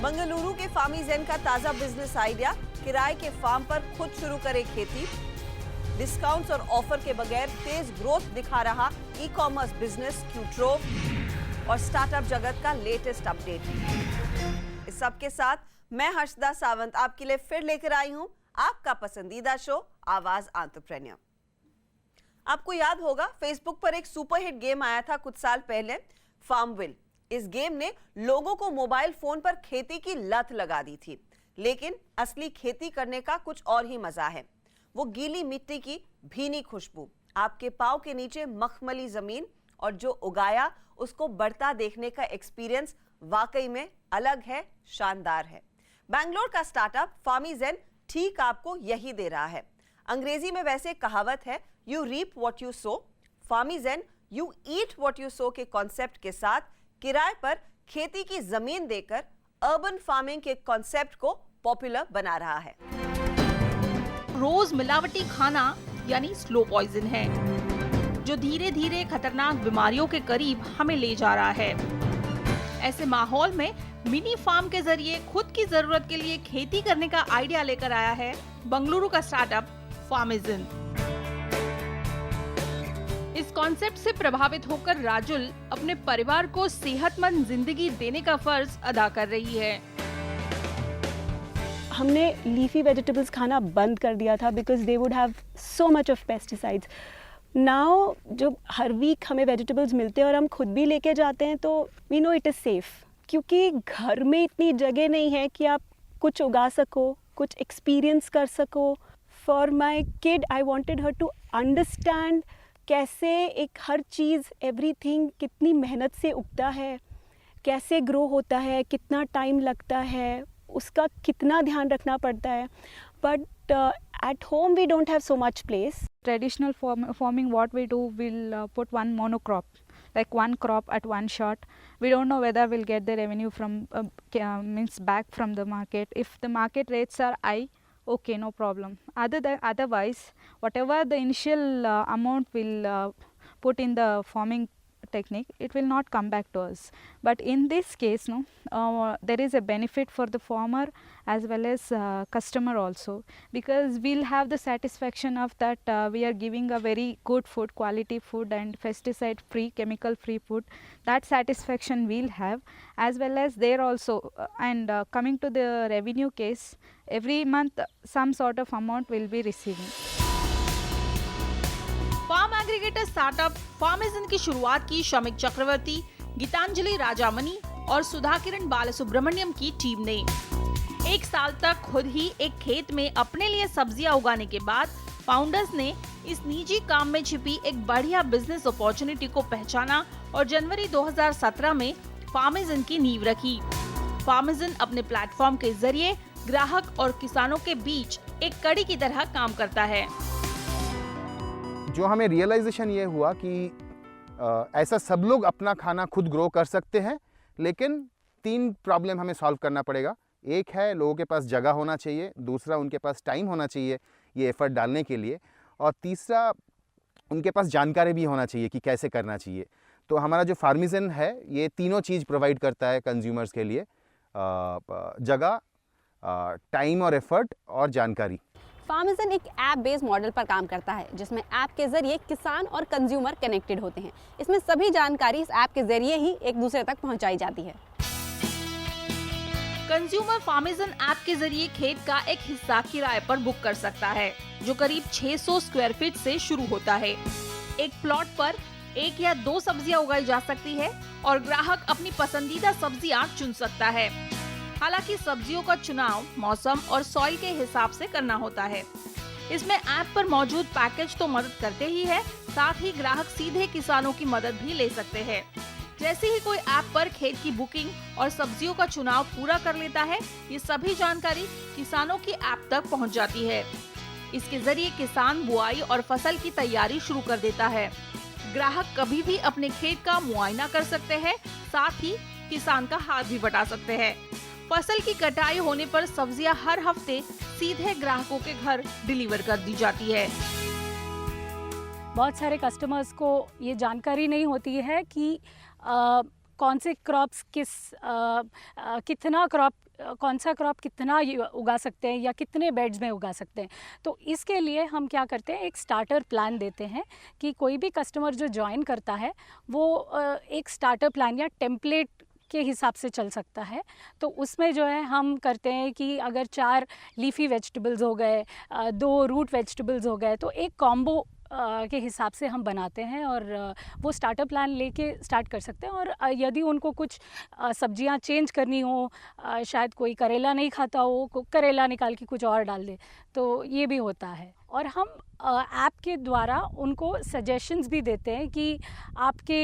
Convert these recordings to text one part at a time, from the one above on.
मंगलुरु के फार्मीजेन का ताजा बिजनेस आइडिया, किराए के फार्म पर खुद शुरू करे खेती। डिस्काउंट्स और ऑफर के बगैर तेज ग्रोथ दिखा रहा ई कॉमर्स बिजनेस क्यूट्रो और स्टार्टअप जगत का लेटेस्ट अपडेट। इस सब के साथ मैं हर्षदा सावंत आपके लिए फिर लेकर आई हूं आपका पसंदीदा शो आवाज एंटरप्रेन्योर। आपको याद होगा फेसबुक पर एक सुपरहिट गेम आया था कुछ साल पहले, फार्मविल। इस गेम ने लोगों को मोबाइल फोन पर खेती की लत लगा दी थी, लेकिन असली खेती करने का कुछ और ही मजा है। वो गीली मिट्टी की भीनी खुशबू, आपके पांव के नीचे मखमली जमीन और जो उगाया उसको बढ़ता देखने का एक्सपीरियंस वाकई में अलग है, शानदार है। बैंगलोर का स्टार्टअप फार्मीजेन ठीक आपको यही दे रहा है। अंग्रेजी में वैसे कहावत है, you reap what you sow. Farmizen you eat what you sow के कॉन्सेप्ट के साथ किराए पर खेती की जमीन देकर अर्बन फार्मिंग के कॉन्सेप्ट को पॉपुलर बना रहा है। रोज मिलावटी खाना यानी स्लो पॉइजन है, जो धीरे धीरे खतरनाक बीमारियों के करीब हमें ले जा रहा है। ऐसे माहौल में मिनी फार्म के जरिए खुद की जरूरत के लिए खेती करने का आइडिया लेकर आया है बंगलुरु का स्टार्टअप फार्मीजेन। इस कॉन्सेप्ट से प्रभावित होकर राजुल अपने परिवार को सेहतमंद जिंदगी देने का फर्ज अदा कर रही है। हमने लीफी वेजिटेबल्स खाना बंद कर दिया था because they would have so much of pesticides. Now जो हर वीक हमें वेजिटेबल्स मिलते हैं और हम खुद भी लेके जाते हैं, तो we know it is safe, क्योंकि घर में इतनी जगह नहीं है कि आप कुछ उगा सको, कुछ एक्सपीरियंस कर सको। For my kid I wanted her to understand कैसे एक हर चीज़, एवरीथिंग कितनी मेहनत से उगता है, कैसे ग्रो होता है, कितना टाइम लगता है, उसका कितना ध्यान रखना पड़ता है। But at home we don't have so much place. Traditional farming, what we do, we'll put one monocrop, like one crop at one shot. We don't know whether we'll get the revenue from means back from the market. If the market rates are high, okay, no problem. Otherwise, whatever the initial amount we'll put in the farming technique, it will not come back to us. But in this case, there is a benefit for the farmer as well as customer also, because we'll have the satisfaction of that we are giving a very good food, quality food and pesticide free, chemical free food. That satisfaction we'll have, as well as there also and coming to the revenue case, every month some sort of amount will be receiving. Farm aggregator startup Farmizen की शुरुआत की शमिक चक्रवर्ती, गीतांजलि राजामणि और सुधाकिरण बालसुब्रमण्यम की team ने। एक साल तक खुद ही एक खेत में अपने लिए सब्जियां उगाने के बाद फाउंडर्स ने इस निजी काम में छिपी एक बढ़िया बिजनेस अपॉर्चुनिटी को पहचाना और जनवरी 2017 में फार्मीजेन की नींव रखी। फार्मीजेन अपने प्लेटफॉर्म के जरिए ग्राहक और किसानों के बीच एक कड़ी की तरह काम करता है। जो हमें रियलाइजेशन ये हुआ कि ऐसा सब लोग अपना खाना खुद ग्रो कर सकते हैं, लेकिन 3 प्रॉब्लम हमें सॉल्व करना पड़ेगा। एक है लोगों के पास जगह होना चाहिए, दूसरा उनके पास टाइम होना चाहिए ये एफर्ट डालने के लिए, और तीसरा उनके पास जानकारी भी होना चाहिए कि कैसे करना चाहिए। तो हमारा जो फार्मीजेन है ये तीनों चीज़ प्रोवाइड करता है कंज्यूमर्स के लिए, जगह, टाइम और एफर्ट और जानकारी। फार्मीजेन एक ऐप बेस्ड मॉडल पर काम करता है, जिसमें ऐप के जरिए किसान और कंज्यूमर कनेक्टेड होते हैं। इसमें सभी जानकारी इस ऐप के जरिए ही एक दूसरे तक पहुंचाई जाती है। कंज्यूमर फार्मीजेन ऐप के जरिए खेत का एक हिस्सा किराए पर बुक कर सकता है, जो करीब 600 स्क्वायर फीट से शुरू होता है। एक प्लॉट पर 1 या 2 सब्जियां उगाई जा सकती है और ग्राहक अपनी पसंदीदा सब्जियां चुन सकता है। हालांकि सब्जियों का चुनाव मौसम और सॉइल के हिसाब से करना होता है। इसमें ऐप पर मौजूद पैकेज तो मदद करते ही है, साथ ही ग्राहक सीधे किसानों की मदद भी ले सकते हैं। जैसे ही कोई ऐप पर खेत की बुकिंग और सब्जियों का चुनाव पूरा कर लेता है, ये सभी जानकारी किसानों की ऐप तक पहुंच जाती है। इसके जरिए किसान बुआई और फसल की तैयारी शुरू कर देता है। ग्राहक कभी भी अपने खेत का मुआयना कर सकते हैं, साथ ही किसान का हाथ भी बटा सकते हैं। फसल की कटाई होने पर सब्जियां हर हफ्ते सीधे ग्राहकों के घर डिलीवर कर दी जाती है। बहुत सारे कस्टमर्स को ये जानकारी नहीं होती है कि कौन से क्रॉप्स कितना क्रॉप कौन सा क्रॉप कितना उगा सकते हैं या कितने बेड्स में उगा सकते हैं। तो इसके लिए हम क्या करते हैं, एक स्टार्टर प्लान देते हैं कि कोई भी कस्टमर जो ज्वाइन करता है वो एक स्टार्टर प्लान या टेम्पलेट के हिसाब से चल सकता है। तो उसमें जो है हम करते हैं कि अगर 4 लीफी वेजिटेबल्स हो गए, 2 रूट वेजिटेबल्स हो गए, तो एक कॉम्बो के हिसाब से हम बनाते हैं और वो स्टार्टर प्लान लेके स्टार्ट कर सकते हैं। और यदि उनको कुछ सब्जियां चेंज करनी हो, शायद कोई करेला नहीं खाता हो, करेला निकाल के कुछ और डाल दे, तो ये भी होता है। और हम ऐप के द्वारा उनको सजेशंस भी देते हैं कि आपके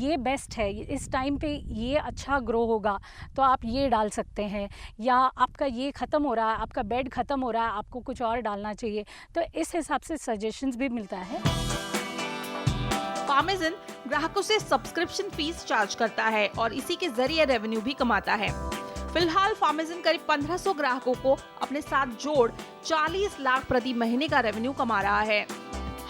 ये बेस्ट है, इस टाइम पे ये अच्छा ग्रो होगा तो आप ये डाल सकते हैं, या आपका ये ख़त्म हो रहा है, आपका बेड ख़त्म हो रहा है, आपको कुछ और डालना चाहिए। तो इस हिसाब से सजेशंस भी मिलता है। फार्मेजन ग्राहकों से सब्सक्रिप्शन फीस चार्ज करता है और इसी के जरिए रेवेन्यू भी कमाता है। फिलहाल फार्मेजन करीब 1500 ग्राहकों को अपने साथ जोड़ 40 लाख प्रति महीने का रेवेन्यू कमा रहा है।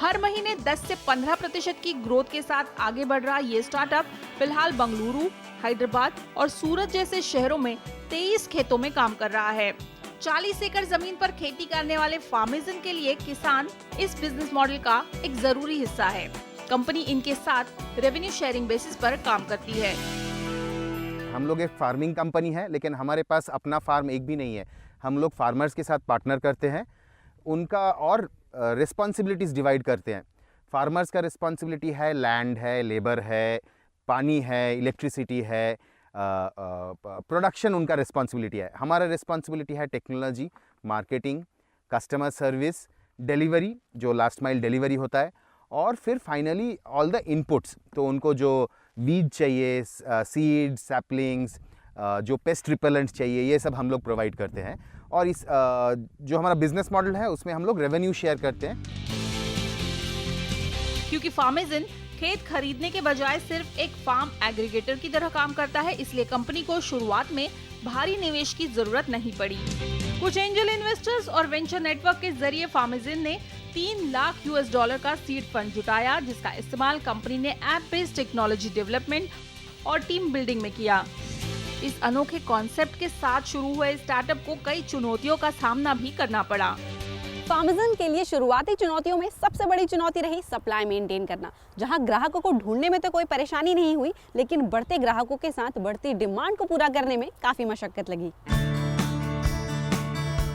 हर महीने 10 से 15% की ग्रोथ के साथ आगे बढ़ रहा ये स्टार्टअप फिलहाल बंगलुरु, हैदराबाद और सूरत जैसे शहरों में 23 खेतों में काम कर रहा है। 40 एकड़ जमीन पर खेती करने वाले फार्मेजन के लिए किसान इस बिजनेस मॉडल का एक जरूरी हिस्सा है। कंपनी इनके साथ रेवेन्यू शेयरिंग बेसिस पर काम करती है। हम लोग एक फार्मिंग कंपनी है, लेकिन हमारे पास अपना फार्म एक भी नहीं है। हम लोग फार्मर्स के साथ पार्टनर करते हैं, उनका और रिस्पॉन्सिबिलिटीज़ डिवाइड करते हैं। फार्मर्स का रिस्पॉन्सिबिलिटी है लैंड है, लेबर है, पानी है, इलेक्ट्रिसिटी है, प्रोडक्शन उनका रिस्पॉन्सिबिलिटी है। हमारा रिस्पॉन्सिबिलिटी है technology, marketing, customer service, delivery जो लास्ट माइल डिलीवरी होता है, और फिर फाइनली ऑल द इनपुट्स। तो उनको जो बीज चाहिए, सीड्स, सैपलिंग्स, जो पेस्ट रिपेलेंट्स चाहिए, ये सब हम लोग प्रोवाइड करते हैं। और इस जो हमारा बिजनेस मॉडल है उसमें हम लोग रेवेन्यू शेयर करते हैं। क्योंकि फार्मेजन खेत खरीदने के बजाय सिर्फ एक फार्म एग्रीगेटर की तरह काम करता है, इसलिए कंपनी को शुरुआत में भारी निवेश की जरूरत नहीं पड़ी। कुछ एंजल इन्वेस्टर्स और वेंचर नेटवर्क के जरिए फार्मेजन ने $3 लाख का सीड फंड जुटाया, जिसका इस्तेमाल कंपनी ने ऐप बेस्ड टेक्नोलॉजी डेवलपमेंट और टीम बिल्डिंग में किया। इस अनोखे कॉन्सेप्ट के साथ शुरू हुए स्टार्टअप को कई चुनौतियों का सामना भी करना पड़ा। फार्मेजन के लिए शुरुआती चुनौतियों में सबसे बड़ी चुनौती रही सप्लाई मेंटेन करना, जहां ग्राहकों को ढूंढने में तो कोई परेशानी नहीं हुई, लेकिन बढ़ते ग्राहकों के साथ बढ़ती डिमांड को पूरा करने में काफी मशक्कत लगी।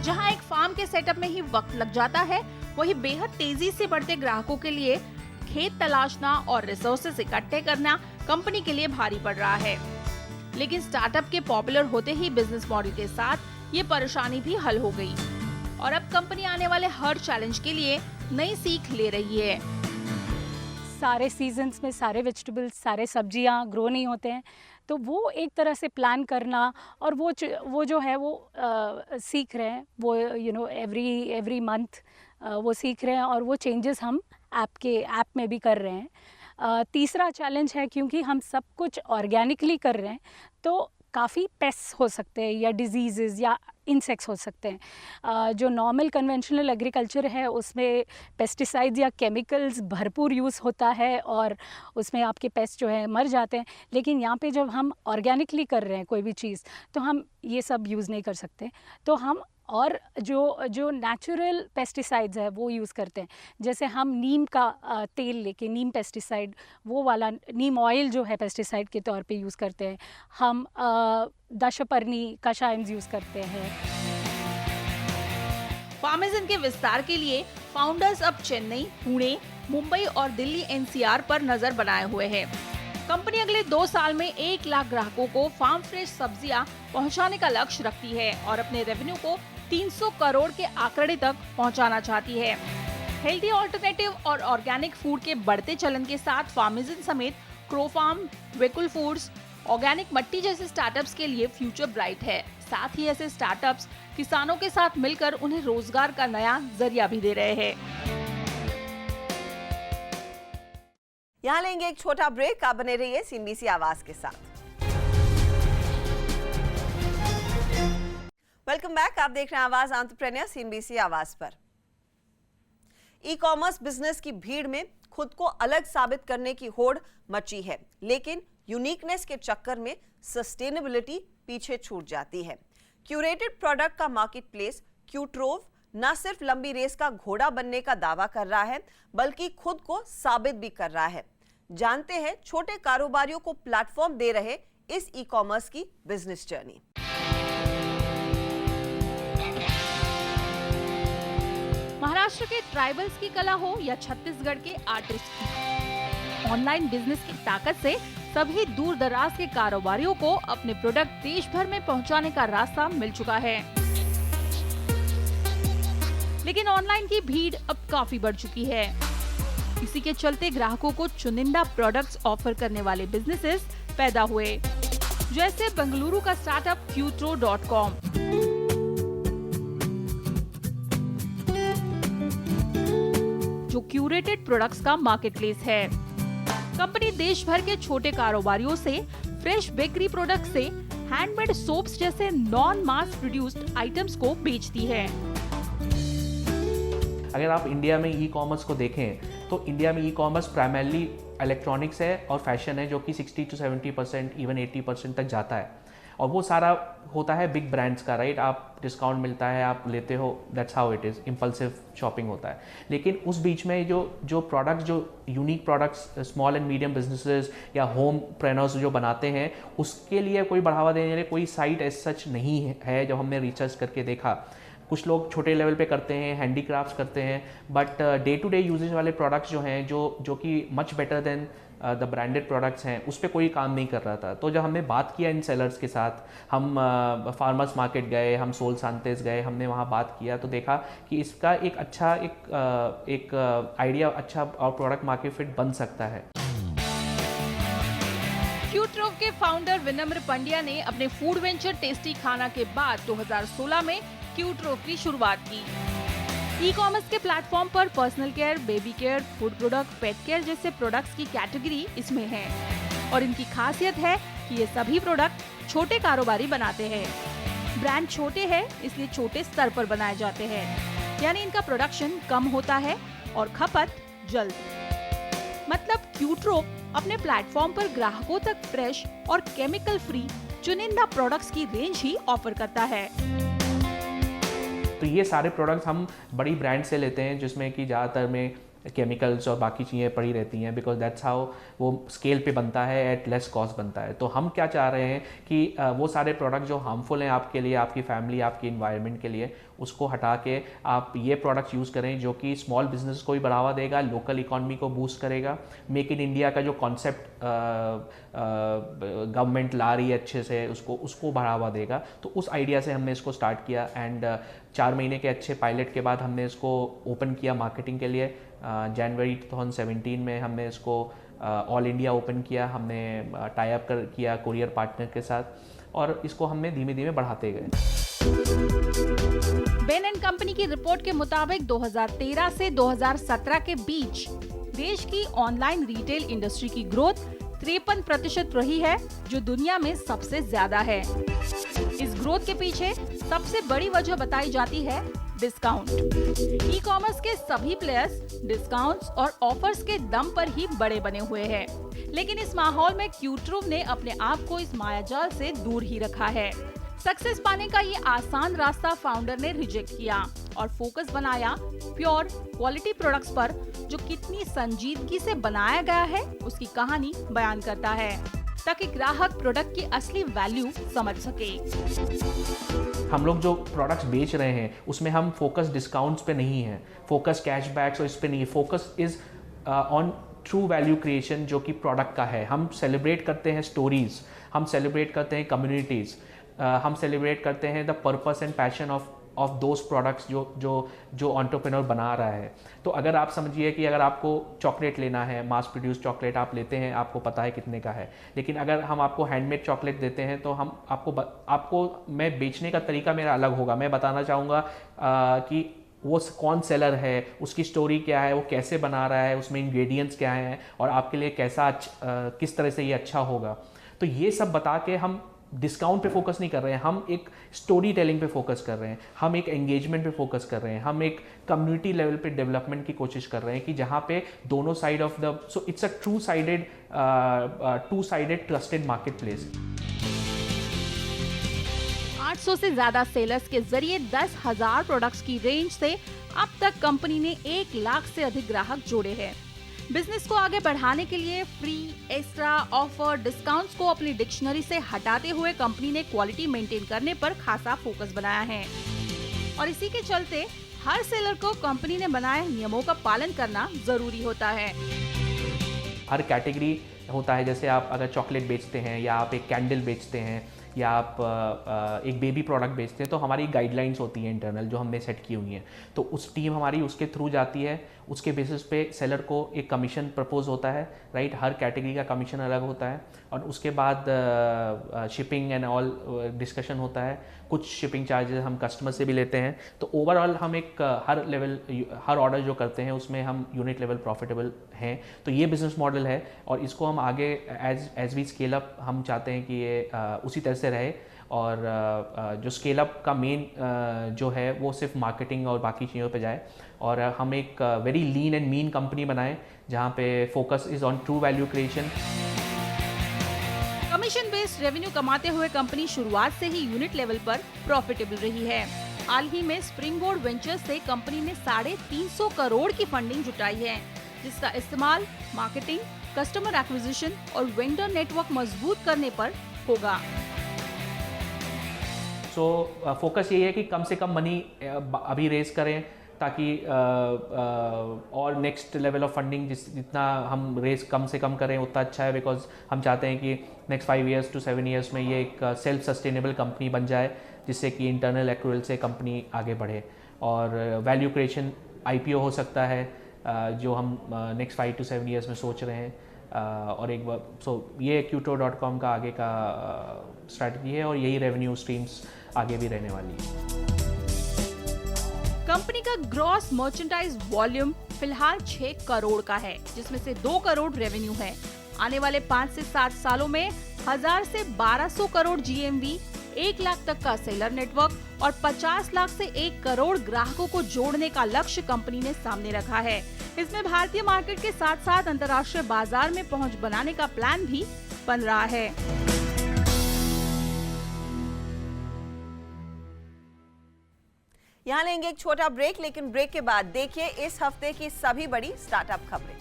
जहां एक फार्म के सेटअप में ही वक्त लग जाता है, वही बेहद तेजी से बढ़ते ग्राहकों के लिए खेत तलाशना और रिसोर्सेज इकट्ठे करना कंपनी के लिए भारी पड़ रहा है। लेकिन स्टार्टअप के पॉपुलर होते ही बिजनेस मॉडल के साथ ये परेशानी भी हल हो गई और अब कंपनी आने वाले हर चैलेंज के लिए नई सीख ले रही है। सारे सीजन्स में सारे वेजिटेबल्स, सारे सब्जियां ग्रो नहीं होते हैं, तो वो एक तरह से प्लान करना और वो जो है वो सीख रहे हैं, वो एवरी मंथ वो सीख रहे हैं और वो चेंजेस हम ऐप में भी कर रहे हैं। तीसरा चैलेंज है, क्योंकि हम सब कुछ ऑर्गेनिकली कर रहे हैं, तो काफ़ी पेस्ट हो सकते हैं या डिजीज़ या इंसेक्ट्स हो सकते हैं। जो नॉर्मल कन्वेंशनल एग्रीकल्चर है उसमें पेस्टिसाइड्स या केमिकल्स भरपूर यूज़ होता है और उसमें आपके पेस्ट जो है मर जाते हैं। लेकिन यहाँ पे जब हम ऑर्गेनिकली कर रहे हैं कोई भी चीज़, तो हम ये सब यूज़ नहीं कर सकते। तो हम और जो नेचुरल पेस्टिसाइड्स है वो यूज़ करते हैं। जैसे हम नीम का तेल लेके, नीम पेस्टिसाइड, वो वाला नीम ऑयल जो है पेस्टिसाइड के तौर पे यूज़ करते हैं। हम दशपर्णी कषायम्स यूज़ करते हैं। फार्मेजन के विस्तार के लिए फाउंडर्स अब चेन्नई, पुणे, मुंबई और दिल्ली NCR पर नजर बनाए हुए हैं। कंपनी अगले 2 साल में 1 लाख ग्राहकों को फार्म फ्रेश सब्जियां पहुंचाने का लक्ष्य रखती है और अपने रेवेन्यू को 300 करोड़ के आंकड़े तक पहुंचाना चाहती है। हेल्दी ऑल्टरनेटिव और ऑर्गेनिक फूड के बढ़ते चलन के साथ फार्मेजन समेत क्रोफार्म, वेकुल फूड्स, ऑर्गेनिक मट्टी जैसे स्टार्टअप्स के लिए फ्यूचर ब्राइट है। साथ ही ऐसे स्टार्टअप्स किसानों के साथ मिलकर उन्हें रोजगार का नया जरिया भी दे रहे हैं। यहाँ लेंगे एक छोटा ब्रेक। आप बने रहिए CNBC आवाज के साथ। Welcome back. आप देख रहे हैं आवाज एंटरप्रेन्योर CNBC आवाज पर। ई-कॉमर्स बिजनेस की भीड़ में खुद को अलग साबित करने की होड़ मची है, लेकिन यूनिकनेस के चक्कर में सस्टेनेबिलिटी पीछे छूट जाती है। क्यूरेटेड प्रोडक्ट का मार्केट प्लेस क्यूट्रोव न सिर्फ लंबी रेस का घोड़ा बनने का दावा कर रहा है, बल्कि खुद को साबित भी कर रहा है। जानते हैं छोटे कारोबारियों को प्लेटफॉर्म दे रहे इस ई कॉमर्स की बिजनेस जर्नी। महाराष्ट्र के ट्राइबल्स की कला हो या छत्तीसगढ़ के आर्टिस्ट की, ऑनलाइन बिजनेस की ताकत से सभी दूर दराज के कारोबारियों को अपने प्रोडक्ट देश भर में पहुंचाने का रास्ता मिल चुका है। लेकिन ऑनलाइन की भीड़ अब काफी बढ़ चुकी है। इसी के चलते ग्राहकों को चुनिंदा प्रोडक्ट्स ऑफर करने वाले बिजनेसेस पैदा हुए, जैसे बेंगलुरु का स्टार्टअप Qtro.com। जो क्यूरेटेड प्रोडक्ट्स का मार्केटप्लेस है। कंपनी देश भर के छोटे कारोबारियों से फ्रेश बेकरी प्रोडक्ट से हैंडमेड सोप्स जैसे नॉन मास प्रोड्यूस्ड आइटम्स को बेचती है। अगर आप इंडिया में ई कॉमर्स को देखें तो इंडिया में ई कॉमर्स प्राइमरली इलेक्ट्रॉनिक्स है और फैशन है, जो कि 60 to 70% इवन 80% तक जाता है। और वो सारा होता है बिग ब्रांड्स का, राइट। आप डिस्काउंट मिलता है, आप लेते हो, that's how it is, impulsive shopping होता है। लेकिन उस बीच में जो प्रोडक्ट्स, जो unique products small and medium businesses या होम प्रेनर्स जो बनाते हैं, उसके लिए कोई बढ़ावा देने के लिए कोई साइट एज सच नहीं है। जब हमने रिसर्च करके देखा, कुछ लोग छोटे लेवल पे करते हैं, हैंडीक्राफ्ट्स करते हैं, but day to day usages वाले प्रोडक्ट्स जो हैं, जो कि much better than the branded products हैं, उस पर कोई काम नहीं कर रहा था। तो जब हमने बात किया इन सेलर्स के साथ, हम फार्मर्स मार्केट गए, हम सोल सांतेस गए, हमने वहाँ बात किया तो देखा कि इसका एक अच्छा एक आइडिया, अच्छा और प्रोडक्ट मार्केट फिट बन सकता है। क्यूट्रोव के फाउंडर विनम्र पंड्या ने अपने फूड वेंचर टेस्टी खाना के बाद 2016 में क्यूट्रोव की शुरुआत की। ई कॉमर्स के प्लेटफॉर्म पर personal care, baby care, food product, pet care जैसे प्रोडक्ट्स की कैटेगरी इसमें है। और इनकी खासियत है कि ये सभी प्रोडक्ट छोटे कारोबारी बनाते हैं। ब्रांड छोटे हैं, इसलिए छोटे स्तर पर बनाए जाते हैं, यानी इनका प्रोडक्शन कम होता है और खपत जल्द। मतलब क्यूट्रोव अपने प्लेटफॉर्म पर ग्राहकों तक फ्रेश और केमिकल फ्री चुनिंदा प्रोडक्ट्स की रेंज ही ऑफर करता है। तो ये सारे प्रोडक्ट्स हम बड़ी ब्रांड से लेते हैं, जिसमें कि ज़्यादातर में केमिकल्स और बाकी चीज़ें पड़ी रहती हैं, बिकॉज दैट्स हाउ वो स्केल पे बनता है, एट लेस कॉस्ट बनता है। तो हम क्या चाह रहे हैं कि वो सारे प्रोडक्ट जो हार्मफुल हैं आपके लिए, आपकी फैमिली, आपकी इन्वायरमेंट के लिए, उसको हटा के आप ये प्रोडक्ट्स यूज़ करें जो कि स्मॉल बिजनेस को भी बढ़ावा देगा, लोकल इकॉनमी को बूस्ट करेगा। मेक इन इंडिया का जो कॉन्सेप्ट गवर्नमेंट ला रही है अच्छे से, उसको बढ़ावा देगा। तो उस आइडिया से हमने इसको स्टार्ट किया एंड 4 महीने के अच्छे पायलट के बाद हमने इसको ओपन किया मार्केटिंग के लिए। जनवरी 2017 में हमने इसको ऑल इंडिया ओपन किया। हमने टाई अप किया कुरियर पार्टनर के साथ और इसको हमने धीमे धीमे बढ़ाते गए। बेन एंड कंपनी की रिपोर्ट के मुताबिक 2013 से 2017 के बीच देश की ऑनलाइन रिटेल इंडस्ट्री की ग्रोथ 53% रही है, जो दुनिया में सबसे ज्यादा है। इस ग्रोथ के पीछे सबसे बड़ी वजह बताई जाती है डिस्काउंट। ई कॉमर्स के सभी प्लेयर्स डिस्काउंट्स और ऑफर्स के दम पर ही बड़े बने हुए हैं, लेकिन इस माहौल में क्यूट्रोव ने अपने आप को इस मायाजाल से दूर ही रखा है। सक्सेस पाने का ये आसान रास्ता फाउंडर ने रिजेक्ट किया और फोकस बनाया प्योर क्वालिटी प्रोडक्ट्स पर, जो कितनी संजीदगी से बनाया गया है उसकी कहानी बयान करता है, ताकि ग्राहक प्रोडक्ट की असली वैल्यू समझ सके। हम लोग जो प्रोडक्ट्स बेच रहे हैं उसमें हम फोकस डिस्काउंट्स पे नहीं है, फोकस कैशबैक्स और इस पे नहीं है, focus is on true value creation जो कि प्रोडक्ट का है। हम सेलिब्रेट करते हैं स्टोरीज, हम सेलिब्रेट करते हैं कम्युनिटीज़, हम सेलिब्रेट करते हैं the purpose and passion of those products जो एंटरप्रेन्योर बना रहा है। तो अगर आप समझिए कि अगर आपको चॉकलेट लेना है, मास प्रोड्यूस चॉकलेट आप लेते हैं, आपको पता है कितने का है, लेकिन अगर हम आपको हैंडमेड चॉकलेट देते हैं तो हम आपको मैं बेचने का तरीका मेरा अलग होगा। मैं बताना चाहूँगा कि वो कौन सेलर है, उसकी स्टोरी क्या है, वो कैसे बना रहा है, उसमें इंग्रेडिएंट्स क्या हैं और आपके लिए किस तरह से ये अच्छा होगा। तो ये सब बता के हम डिस्काउंट पे फोकस नहीं कर रहे हैं, हम एक स्टोरी टेलिंग पे फोकस कर रहे हैं, हम एक एंगेजमेंट पे फोकस कर रहे हैं, हम एक कम्युनिटी लेवल पे डेवलपमेंट की कोशिश कर रहे हैं कि जहाँ पे दोनों side of the so it's a two sided trusted market place. 800 से ज्यादा सेलर्स के जरिए 10,000 प्रोडक्ट्स की रेंज से अब तक कंपनी ने 1 लाख से अधिक ग्राहक जोड़े हैं। बिजनेस को आगे बढ़ाने के लिए फ्री, एक्स्ट्रा, ऑफर, डिस्काउंट्स को अपनी डिक्शनरी से हटाते हुए कंपनी ने क्वालिटी मेंटेन करने पर खासा फोकस बनाया है और इसी के चलते हर सेलर को कंपनी ने बनाए नियमों का पालन करना जरूरी होता है। हर कैटेगरी होता है, जैसे आप अगर चॉकलेट बेचते हैं या आप एक कैंडल बेचते हैं या आप एक बेबी प्रोडक्ट बेचते हैं, तो हमारी गाइडलाइंस होती हैं इंटरनल जो हमने सेट की हुई हैं। तो उस टीम हमारी उसके थ्रू जाती है, उसके बेसिस पे सेलर को एक कमीशन प्रपोज होता है, राइट। हर कैटेगरी का कमीशन अलग होता है और उसके बाद शिपिंग एंड ऑल डिस्कशन होता है। कुछ शिपिंग चार्जेस हम कस्टमर से भी लेते हैं। तो ओवरऑल हम एक हर लेवल, हर ऑर्डर जो करते हैं उसमें हम यूनिट लेवल प्रॉफिटेबल हैं। तो ये बिजनेस मॉडल है और इसको हम आगे एज वी स्केल अप हम चाहते हैं कि ये उसी तरह से रहे। और जो स्केल अप का मेन जो है वो सिर्फ मार्केटिंग और बाकी चीज़ों पे जाए और हम एक very lean and mean company बनाएं जहाँ पे focus is on true value creation. Commission based revenue कमाते हुए कंपनी शुरुआत से ही यूनिट लेवल पर प्रॉफिटेबल रही है। हाल ही में स्प्रिंग बोर्ड वेंचर्स से कंपनी ने 350 करोड़ की फंडिंग जुटाई है, जिसका इस्तेमाल मार्केटिंग, कस्टमर एक्विजिशन और वेंडर नेटवर्क मजबूत करने पर होगा। सो फोकस यही है कि कम से कम मनी अभी रेज करें ताकि और नेक्स्ट लेवल ऑफ फंडिंग जितना हम रेज कम से कम करें उतना अच्छा है। बिकॉज हम चाहते हैं कि नेक्स्ट 5 years to 7 years में ये एक सेल्फ सस्टेनेबल कंपनी बन जाए, जिससे कि इंटरनल एक्रूवल से कंपनी आगे बढ़े और वैल्यू क्रिएशन IPO हो सकता है जो हम नेक्स्ट 5 to 7 years में सोच रहे हैं। और एक बार ये qtro.com का आगे का स्ट्रैटेजी है और यही रेवेन्यू स्ट्रीम्स आगे भी रहने वाली है। कंपनी का ग्रॉस मर्चेंडाइज वॉल्यूम फिलहाल 6 करोड़ का है, जिसमें से 2 करोड़ रेवेन्यू है। आने वाले 5 से 7 सालों में 1000 से 1200 करोड़ GMV, 1 लाख तक का सेलर नेटवर्क और 50 लाख से 1 करोड़ ग्राहकों को जोड़ने का लक्ष्य कंपनी ने सामने रखा है। इसमें भारतीय मार्केट के साथ साथ अंतर्राष्ट्रीय बाजार में पहुंच बनाने का प्लान भी बन रहा है। यहाँ लेंगे एक छोटा ब्रेक, लेकिन ब्रेक के बाद देखिए इस हफ्ते की सभी बड़ी स्टार्टअप खबरें।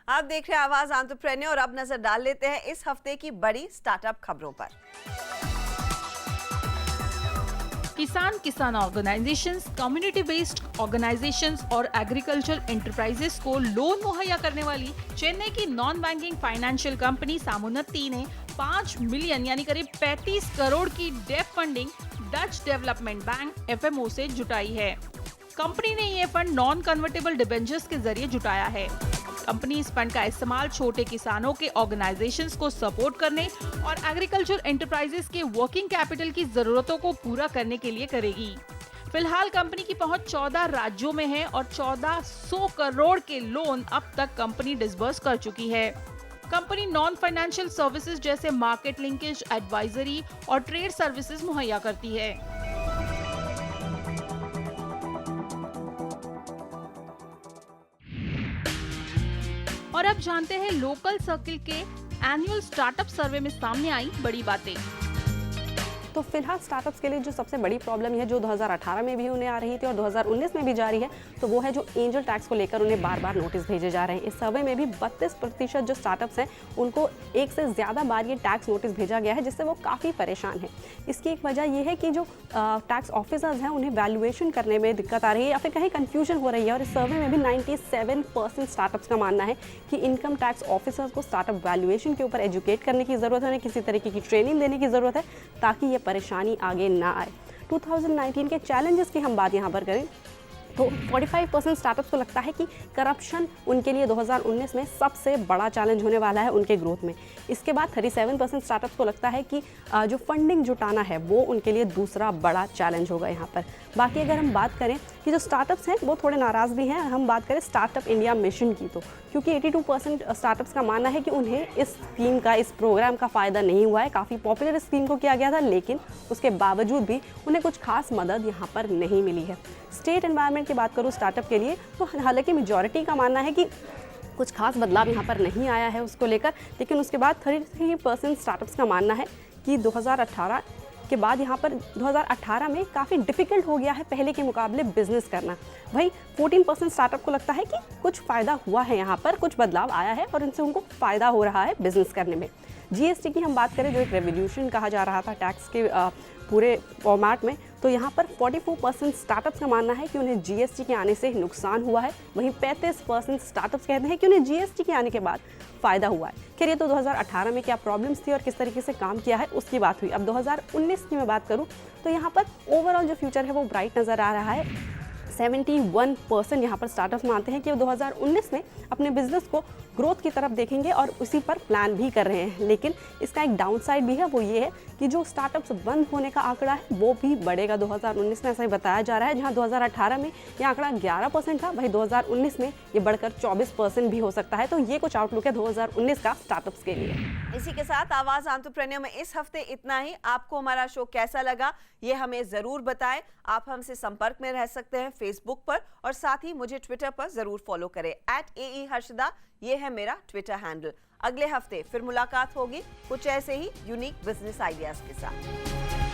आप देख रहे हैं आवाज एंटरप्रेन्योर और अब नजर डाल लेते हैं इस हफ्ते की बड़ी स्टार्टअप खबरों पर। किसान ऑर्गेनाइजेशंस, कम्युनिटी बेस्ड ऑर्गेनाइजेशंस और एग्रीकल्चर एंटरप्राइजेस को लोन मुहैया करने वाली चेन्नई की non banking financial company Samunnati ने 5 मिलियन यानी करीब 35 करोड़ की debt funding Dutch development bank FMO से जुटाई है। कंपनी ने ये फंड नॉन कन्वर्टेबल डिबेंचर्स के जरिए जुटाया है। कंपनी इस फंड का इस्तेमाल छोटे किसानों के ऑर्गेनाइजेशंस को सपोर्ट करने और एग्रीकल्चर एंटरप्राइजेस के वर्किंग कैपिटल की जरूरतों को पूरा करने के लिए करेगी। फिलहाल कंपनी की पहुंच 14 राज्यों में है और 1400 करोड़ के लोन अब तक कंपनी डिसबर्स कर चुकी है। कंपनी नॉन फाइनेंशियल सर्विसेज जैसे मार्केट लिंकेज, एडवाइजरी और ट्रेड सर्विसेज मुहैया करती है। और अब जानते हैं लोकल सर्किल के एनुअल स्टार्टअप सर्वे में सामने आई बड़ी बातें। तो फिलहाल स्टार्टअप्स के लिए जो सबसे बड़ी प्रॉब्लम है, जो 2018 में भी उन्हें आ रही थी और 2019 में भी जारी है, तो वो है जो एंजल टैक्स को लेकर उन्हें बार बार नोटिस भेजे जा रहे हैं। इस सर्वे में भी 32% जो स्टार्टअप्स हैं उनको एक से ज़्यादा बार ये टैक्स नोटिस भेजा गया है, जिससे वो काफ़ी परेशान है। इसकी एक वजह ये है कि जो टैक्स ऑफिसर्स हैं उन्हें वैल्यूएशन करने में दिक्कत आ रही है या फिर कहीं कन्फ्यूजन हो रही है। और इस सर्वे में भी 97% स्टार्टअप्स का मानना है कि इनकम टैक्स ऑफिसर्स को स्टार्टअप वैल्यूएशन के ऊपर एजुकेट करने की ज़रूरत है, उन्हें किसी तरीके की ट्रेनिंग देने की ज़रूरत है ताकि ये परेशानी आगे ना आए। 2019 के चैलेंजेस की हम बात यहाँ पर करें तो 45% स्टार्टअप्स को लगता है कि करप्शन उनके लिए 2019 में सबसे बड़ा चैलेंज होने वाला है उनके ग्रोथ में। इसके बाद 37% स्टार्टअप्स को लगता है कि जो फंडिंग जुटाना है वो उनके लिए दूसरा बड़ा चैलेंज होगा यहाँ पर। बाकी अगर हम बात करें कि जो स्टार्टअप्स हैं वो थोड़े नाराज़ भी हैं, हम बात करें स्टार्टअप इंडिया मिशन की, तो क्योंकि 82% स्टार्टअप्स का मानना है कि उन्हें इस स्कीम का, इस प्रोग्राम का फ़ायदा नहीं हुआ है। काफ़ी पॉपुलर इस स्कीम को किया गया था, लेकिन उसके बावजूद भी उन्हें कुछ खास मदद यहाँ पर नहीं मिली है। स्टेट एनवायरनमेंट की बात करूँ स्टार्टअप के लिए, तो हालांकि मेजॉरिटी का मानना है कि कुछ खास बदलाव यहाँ पर नहीं आया है उसको लेकर। लेकिन उसके बाद 33% स्टार्टअप्स का मानना है कि 2018 के बाद यहाँ पर 2018 में काफ़ी डिफ़िकल्ट हो गया है पहले के मुकाबले बिजनेस करना। वहीं 14% स्टार्टअप को लगता है कि कुछ फ़ायदा हुआ है, यहाँ पर कुछ बदलाव आया है और इनसे उनको फ़ायदा हो रहा है बिजनेस करने में। जीएसटी की हम बात करें, जो एक रेवोल्यूशन कहा जा रहा था टैक्स के पूरे फॉर्मेट में, तो यहाँ पर 44% स्टार्टअप्स का मानना है कि उन्हें जीएसटी के आने से नुकसान हुआ है। वहीं 35% स्टार्टअप्स कहते हैं कि उन्हें जीएसटी के आने के बाद फ़ायदा हुआ है। खैर, ये तो 2018 में क्या प्रॉब्लम्स थी और किस तरीके से काम किया है उसकी बात हुई। अब 2019 की मैं बात करूँ तो यहाँ पर ओवरऑल जो फ्यूचर है वो ब्राइट नज़र आ रहा है। 71% यहाँ पर स्टार्टअप्स मानते हैं कि वो 2019 में अपने बिजनेस को ग्रोथ की तरफ देखेंगे और उसी पर प्लान भी कर रहे हैं। लेकिन इसका एक डाउन साइड भी है, वो ये है कि जो स्टार्टअप्स बंद होने का आंकड़ा है वो भी बढ़ेगा 2019 में, ऐसा ही बताया जा रहा है। जहां 2018 में ये आंकड़ा 11% था, वहीं 2019 में ये बढ़कर 24% भी हो सकता है। तो ये कुछ आउटलुक है 2019 का स्टार्टअप्स के लिए। इसी के साथ आवाज एंटरप्रेन्योर में इस हफ्ते इतना ही। आपको हमारा शो कैसा लगा ये हमें जरूर बताएं। आप हमसे संपर्क में रह सकते हैं फेसबुक पर और साथ ही मुझे ट्विटर पर जरूर फॉलो करें @AE ये है मेरा ट्विटर हैंडल। अगले हफ्ते फिर मुलाकात होगी कुछ ऐसे ही यूनिक बिजनेस आइडियाज के साथ।